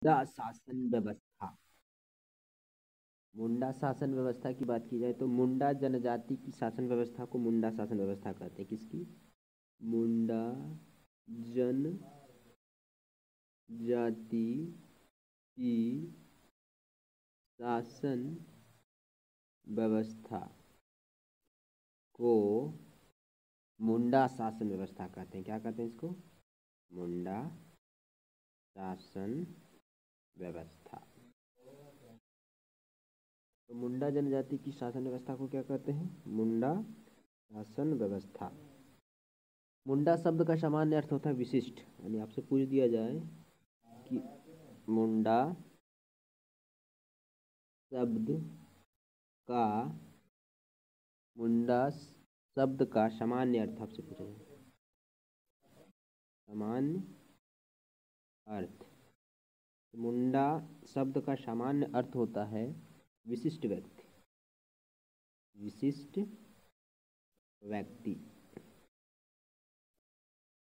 मुंडा शासन व्यवस्था। मुंडा शासन व्यवस्था की बात की जाए तो मुंडा जनजाति की शासन व्यवस्था को मुंडा शासन व्यवस्था कहते हैं। किसकी? मुंडा जनजाति की शासन व्यवस्था को मुंडा शासन व्यवस्था कहते हैं। क्या कहते हैं इसको? मुंडा शासन व्यवस्था। तो मुंडा जनजाति की शासन व्यवस्था को क्या कहते हैं? मुंडा शासन व्यवस्था। मुंडा शब्द का सामान्य अर्थ होता है विशिष्ट। यानी आपसे पूछ दिया जाए कि मुंडा शब्द का मुंडा शब्द का सामान्य अर्थ आपसे पूछा जाए। सामान्य अर्थ। मुंडा शब्द का सामान्य अर्थ होता है विशिष्ट व्यक्ति। विशिष्ट व्यक्ति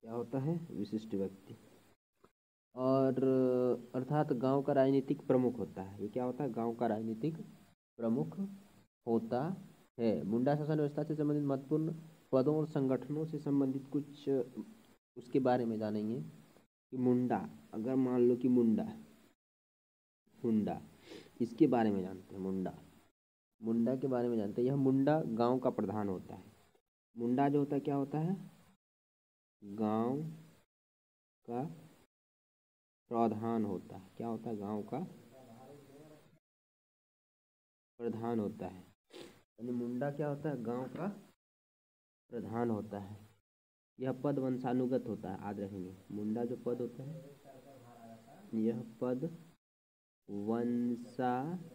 क्या होता है? विशिष्ट व्यक्ति। और अर्थात गांव का राजनीतिक प्रमुख होता है। ये क्या होता है? गांव का राजनीतिक प्रमुख होता है। मुंडा शासन व्यवस्था से संबंधित महत्वपूर्ण पदों और संगठनों से संबंधित कुछ उसके बारे में जानेंगे कि मुंडा, अगर मान लो कि मुंडा इसके बारे में जानते हैं। मुंडा के बारे में जानते हैं। यह मुंडा गांव का प्रधान होता है। मुंडा जो होता है क्या होता है? गांव का प्रधान होता है। क्या होता है? गांव का प्रधान होता है। यानी मुंडा क्या होता है? गांव का प्रधान होता है। यह पद वंशानुगत होता है। याद रखेंगे, मुंडा जो पद होता है, यह पद वंशानुगत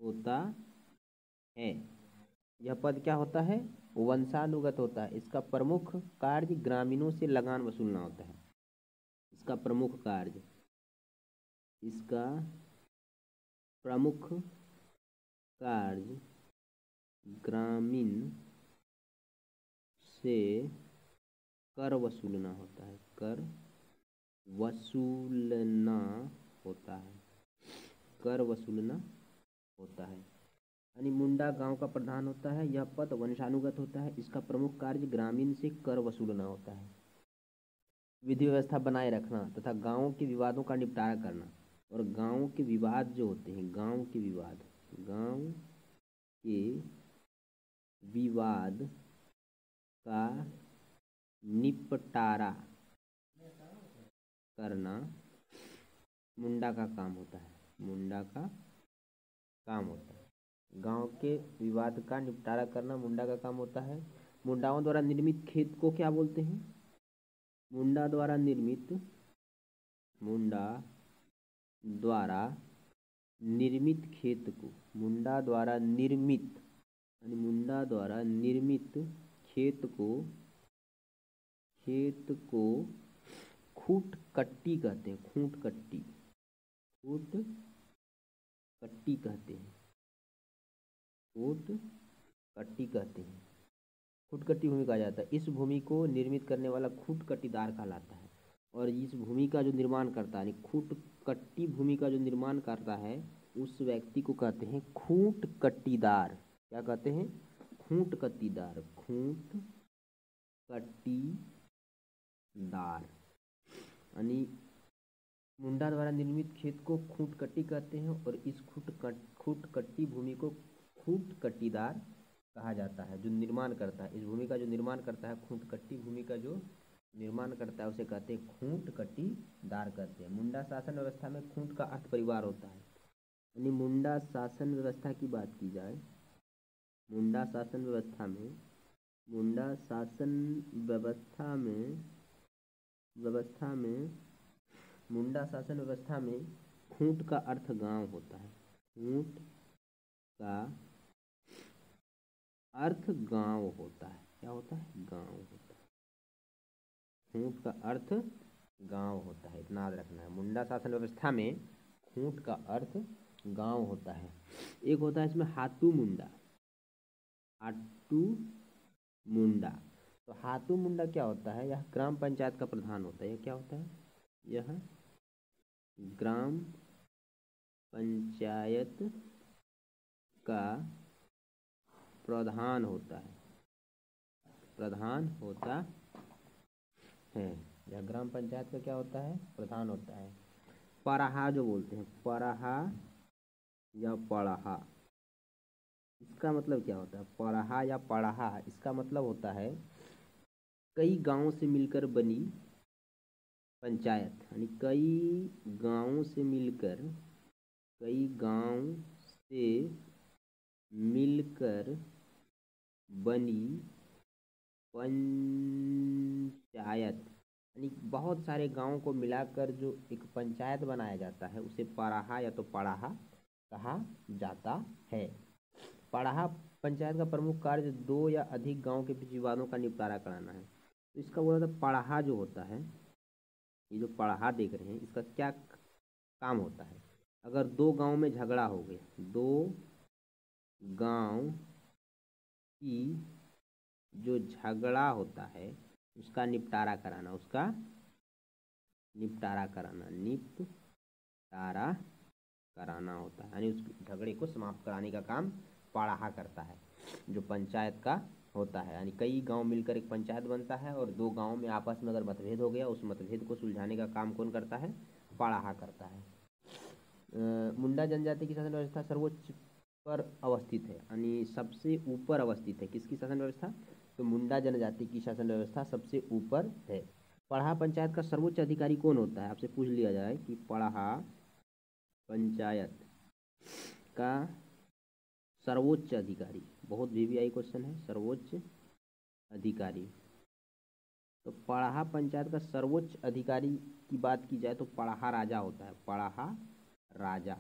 होता है। यह पद क्या होता है? वंशानुगत होता है। इसका प्रमुख कार्य ग्रामीणों से लगान वसूलना होता है। इसका प्रमुख कार्य, इसका प्रमुख कार्य ग्रामीण से कर वसूलना होता है। कर वसूलना होता है। कर वसूलना होता है। यानी मुंडा गांव का प्रधान होता है। यह पद वंशानुगत होता है। इसका प्रमुख कार्य ग्रामीण से कर वसूलना होता है। विधि व्यवस्था बनाए रखना तथा गांव के विवादों का निपटारा करना। और गांव के विवाद जो होते हैं, गांव के विवाद का निपटारा करना मुंडा का काम होता है। मुंडा का काम होता है। गांव के विवाद का निपटारा करना मुंडा का काम होता है। मुंडाओं द्वारा निर्मित खेत को क्या बोलते हैं? मुंडा द्वारा निर्मित खेत को, मुंडा द्वारा निर्मित खेत को खूट कट्टी कहते हैं। खूट कट्टी कहते हैं। खूट कट्टी भूमि कहा जाता है। इस भूमि को निर्मित करने वाला खूट कट्टीदार कहलाता है। और इस भूमि का जो निर्माण करता है, खूट कट्टी भूमि का जो निर्माण करता है, उस व्यक्ति को कहते हैं खूट कट्टीदार। क्या कहते हैं? खूट कट्टीदार। खूट कट्टीदार। यानी मुंडा द्वारा निर्मित खेत को खूट कट्टी कहते हैं। और इस खूट कट्टी भूमि को खूट कट्टीदार कहा जाता है, जो निर्माण करता है। इस भूमि का जो निर्माण करता है, खूट कट्टी भूमि का जो निर्माण करता है, उसे कहते हैं खूट कट्टीदार कहते हैं। मुंडा शासन व्यवस्था में खूट का अर्थ परिवार होता है। यानी मुंडा शासन व्यवस्था की बात की जाए, मुंडा शासन व्यवस्था में खूंट का अर्थ गांव होता है। खूंट का अर्थ गांव होता है। क्या होता है? गांव होता है। खूंट का अर्थ गांव होता है, इतना याद रखना है। मुंडा शासन व्यवस्था में खूंट का अर्थ गांव होता है। एक होता है इसमें हाटू मुंडा। तो हातू मुंडा क्या होता है? यह ग्राम पंचायत का प्रधान होता है। यह क्या होता है? यह ग्राम पंचायत का प्रधान होता है, प्रधान होता है। यह ग्राम पंचायत का क्या होता है? प्रधान होता है। पराहा जो बोलते हैं, पराहा या पढ़हा, इसका मतलब क्या होता है? पराहा या पढ़हा, इसका मतलब होता है कई गांवों से मिलकर बनी पंचायत, यानी कई गांवों से मिलकर, कई गांव से मिलकर बनी पंचायत, यानी बहुत सारे गांवों को मिलाकर जो एक पंचायत बनाया जाता है उसे पराहा या तो पढ़ाहा कहा जाता है। पढ़ाहा पंचायत का प्रमुख कार्य दो या अधिक गांवों के बीच विवादों का निपटारा कराना है। तो इसका बोला था पढ़ाहा जो होता है, ये जो पढ़ाहा देख रहे हैं इसका क्या काम होता है? अगर दो गांव में झगड़ा हो गया, दो गांव की जो झगड़ा होता है उसका निपटारा कराना, उसका निपटारा कराना, निपटारा कराना होता है, यानी उस झगड़े को समाप्त कराने का काम पढ़ाहा करता है, जो पंचायत का होता है। यानी कई गांव मिलकर एक पंचायत बनता है और दो गांव में आपस में अगर मतभेद हो गया, उस मतभेद को सुलझाने का काम कौन करता है? पढ़ाहा करता है। मुंडा जनजाति की शासन व्यवस्था सर्वोच्च पर अवस्थित है, यानी सबसे ऊपर अवस्थित है। किसकी शासन व्यवस्था? तो मुंडा जनजाति की शासन व्यवस्था सबसे ऊपर है। पढ़ा पंचायत का सर्वोच्च अधिकारी कौन होता है? आपसे पूछ लिया जाए कि पढ़ा पंचायत का सर्वोच्च अधिकारी, बहुत वीवीआई क्वेश्चन है, सर्वोच्च अधिकारी। तो पढ़ा पंचायत का सर्वोच्च अधिकारी की बात की जाए तो पढ़ा राजा होता है, पढ़ा राजा,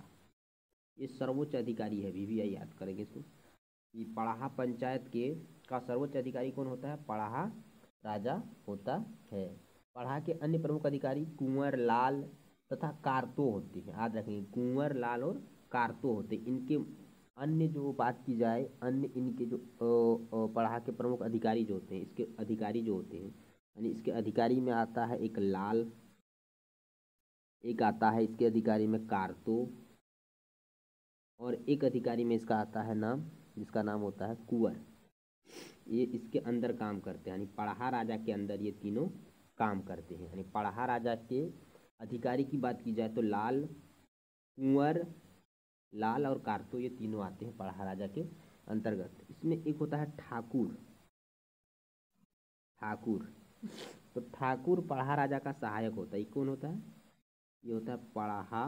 ये सर्वोच्च अधिकारी है। वीवीआई याद करेंगे इसको कि पढ़ा पंचायत के का सर्वोच्च अधिकारी कौन होता है? पढ़ा राजा होता है। पढ़ा के अन्य प्रमुख अधिकारी कुंवर लाल तथा कारतो होते हैं, याद रखेंगे, कुंवर लाल और कारतो होते हैं। इनके अन्य जो बात की जाए, अन्य इनके जो पढ़ा के प्रमुख अधिकारी जो होते हैं, इसके अधिकारी जो होते हैं, यानी इसके अधिकारी में आता है एक लाल, एक आता है इसके अधिकारी में कारतो, और एक अधिकारी में इसका आता है नाम, जिसका नाम होता है कुंवर। ये इसके अंदर काम करते हैं, यानी पढ़ा राजा के अंदर ये तीनों काम करते हैं। यानी पढ़ा राजा के अधिकारी की बात की जाए तो लाल, कुंवर लाल और कारतो, ये तीनों आते हैं पढ़ा राजा के अंतर्गत। इसमें एक होता है ठाकुर, ठाकुर, तो ठाकुर पढ़ा राजा का सहायक होता है। ये कौन होता है? ये होता है पढ़ा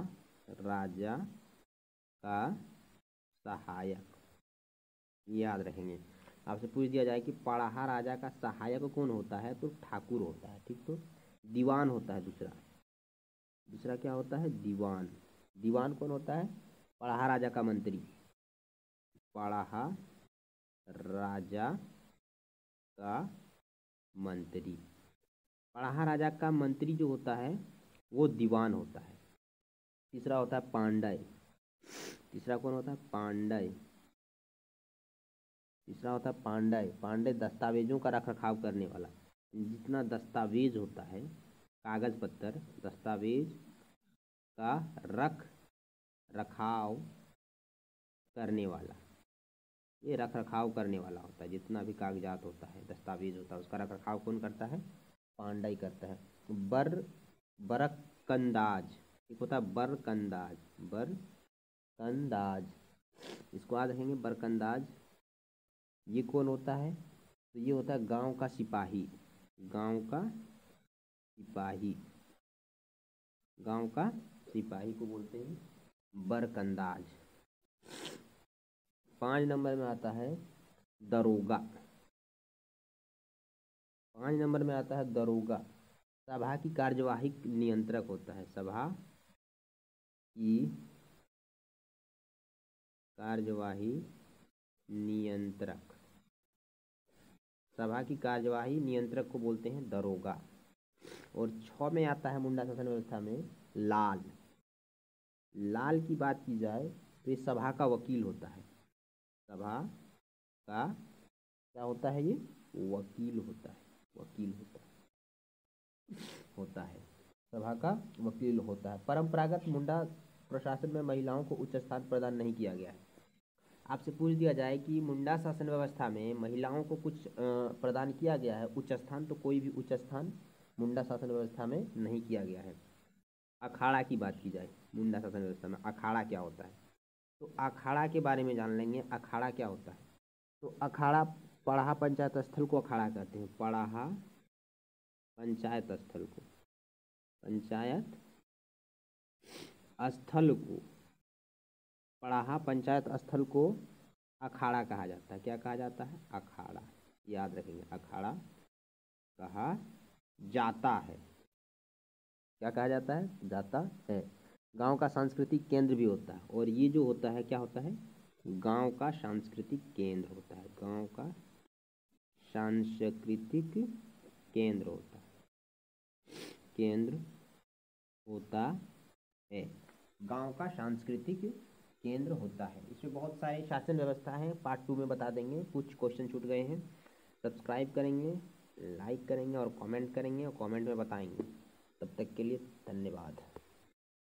राजा का सहायक, याद रखेंगे। आपसे पूछ दिया जाए कि पढ़ा राजा का सहायक कौन होता है, तो ठाकुर होता है, ठीक। तो दीवान होता है दूसरा, दूसरा क्या होता है? दीवान। दीवान कौन होता है? पढ़ा राजा का मंत्री, पढ़ा राजा का मंत्री। पढ़ा राजा का मंत्री जो होता है वो दीवान होता है। तीसरा होता है पांडय, तीसरा कौन होता है? पांडय, तीसरा होता है पांडय। पांडय दस्तावेजों का रख रखाव करने वाला, जितना दस्तावेज होता है, कागज पत्तर, दस्तावेज का रख रखाव करने वाला, ये रख रखाव करने वाला होता है। जितना भी कागजात होता है, दस्तावेज होता है, उसका रख रखाव कौन करता है? पांडय करता है। बरकंदाज, एक होता है बरकंदाज, बरकंदाज, इसको याद रखेंगे, बरकंदाज। ये कौन होता है? तो ये होता है गांव का सिपाही, गांव का सिपाही, गांव का सिपाही को बोलते हैं बरकंदाज। 5 नंबर में आता है दरोगा, 5 नंबर में आता है दरोगा। सभा की कार्यवाही नियंत्रक होता है, सभा की कार्यवाही नियंत्रक, सभा की कार्यवाही नियंत्रक को बोलते हैं दरोगा। और 6 में आता है मुंडा शासन व्यवस्था में लाल। लाल की बात की जाए तो ये सभा का वकील होता है, सभा का क्या होता है? ये वकील होता है। वकील होता है, सभा का वकील होता है। परंपरागत मुंडा प्रशासन में महिलाओं को उच्च स्थान प्रदान नहीं किया गया है। आपसे पूछ दिया जाए कि मुंडा शासन व्यवस्था में महिलाओं को कुछ प्रदान किया गया है उच्च स्थान, तो कोई भी उच्च स्थान मुंडा शासन व्यवस्था में नहीं किया गया है। अखाड़ा की बात की जाए मुंडा शासन व्यवस्था में, अखाड़ा क्या होता है, तो अखाड़ा के बारे में जान लेंगे। अखाड़ा क्या होता है, तो अखाड़ा पड़ाहा पंचायत स्थल को अखाड़ा कहते हैं। पड़ाहा पंचायत स्थल को, पंचायत स्थल को, पड़ाहा पंचायत स्थल को अखाड़ा कहा जाता है। क्या कहा जाता है, अखाड़ा, याद रखेंगे, अखाड़ा कहा जाता है। क्या कहा जाता है, जाता है। गांव का सांस्कृतिक केंद्र भी होता है, और ये जो होता है क्या होता है, गांव का सांस्कृतिक केंद्र होता है। गांव का सांस्कृतिक केंद्र होता है, केंद्र होता है, गांव का सांस्कृतिक केंद्र होता है। इसमें बहुत सारे शासन व्यवस्था है, पार्ट 2 में बता देंगे। कुछ क्वेश्चन छूट गए हैं। सब्सक्राइब करेंगे, लाइक करेंगे और कमेंट करेंगे, और कमेंट में बताएंगे। तब तक के लिए धन्यवाद।